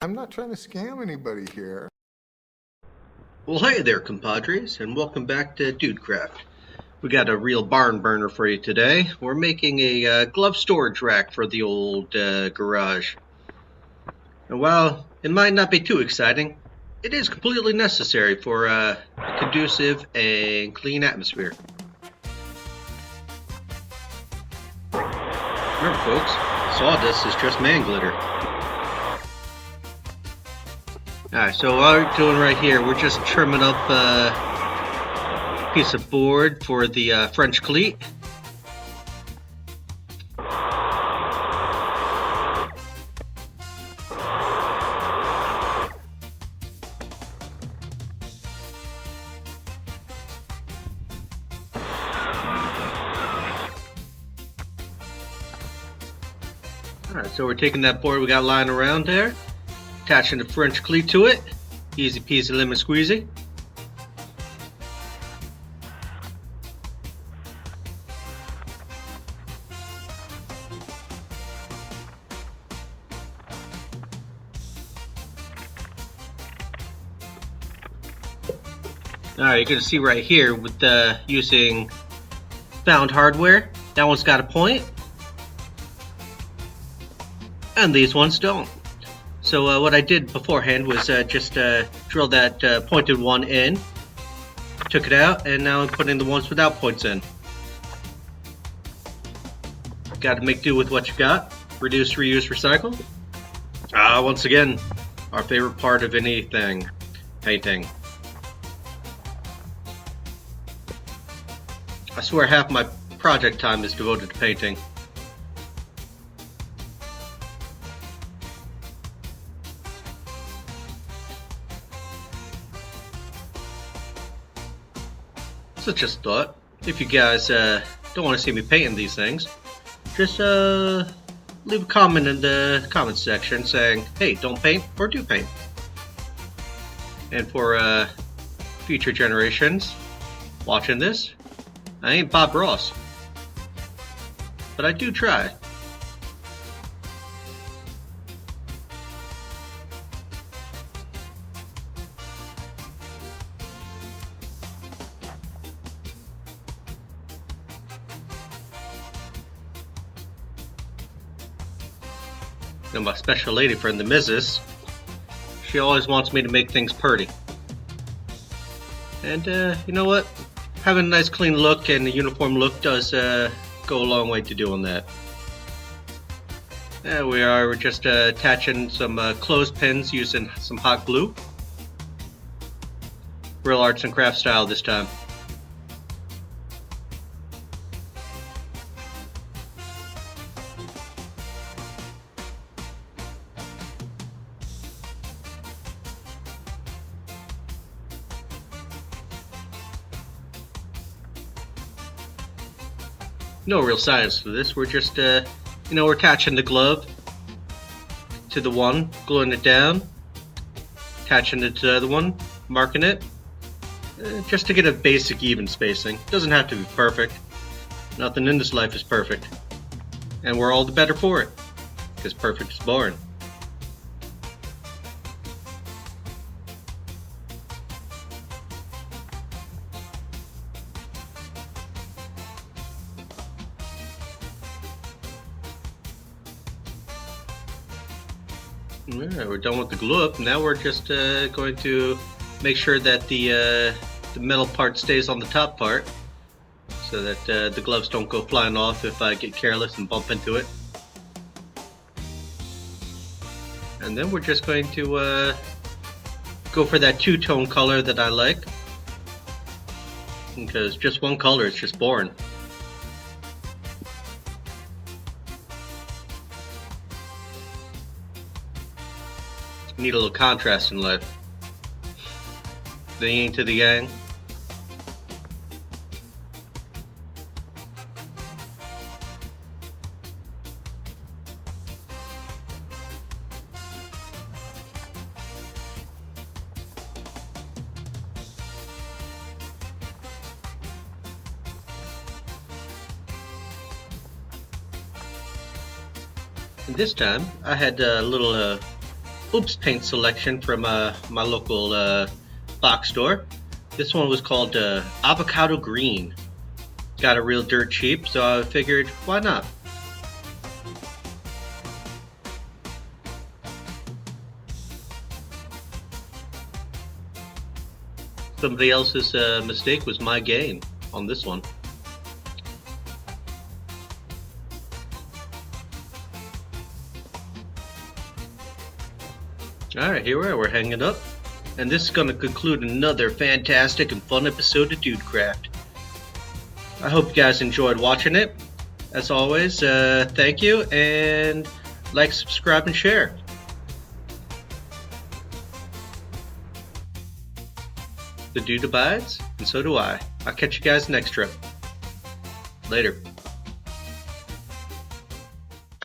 I'm not trying to scam anybody here. Well, hey there, compadres, and welcome back to Dudecraft. We got a real barn burner for you today. We're making a glove storage rack for the old garage. And while it might not be too exciting, it is completely necessary for a conducive and clean atmosphere. Remember, folks, sawdust is just man glitter. Alright, so what we're doing right here, we're just trimming up a piece of board for the French cleat. Alright, so we're taking that board we got lying around there, attaching the French cleat to it. Easy peasy lemon squeezy. Alright, you're going to see right here with using found hardware, that one's got a point, and these ones don't. So what I did beforehand was just drill that pointed one in, took it out, and now I'm putting the ones without points in. Got to make do with what you got. Reduce, reuse, recycle. Once again, our favorite part of anything, painting. I swear half my project time is devoted to painting. So just thought, if you guys don't want to see me painting these things, just leave a comment in the comment section saying, hey, don't paint or do paint. And for future generations watching this, I ain't Bob Ross, but I do try. And my special lady friend, the Mrs., she always wants me to make things pretty. And you know what? Having a nice clean look and a uniform look does go a long way to doing that. There we are, we're just attaching some clothespins using some hot glue. Real arts and crafts style this time. No real science to this. We're just, we're attaching the glove to the one, gluing it down, attaching it to the other one, marking it, just to get a basic even spacing. Doesn't have to be perfect. Nothing in this life is perfect. And we're all the better for it, because perfect is boring. Alright, we're done with the glue up. Now we're just going to make sure that the metal part stays on the top part, so that the gloves don't go flying off if I get careless and bump into it. And then we're just going to go for that two-tone color that I like, because just one color is just boring. Need a little contrast in life. The yin to the yang. And this time I had a little Oops paint selection from my local box store. This one was called Avocado Green. Got it real dirt cheap, so I figured, why not? Somebody else's mistake was my gain on this one. Alright, here we are, we're hanging up. And this is going to conclude another fantastic and fun episode of Dudecraft. I hope you guys enjoyed watching it. As always, thank you, and like, subscribe, and share. The dude abides, and so do I. I'll catch you guys next trip. Later.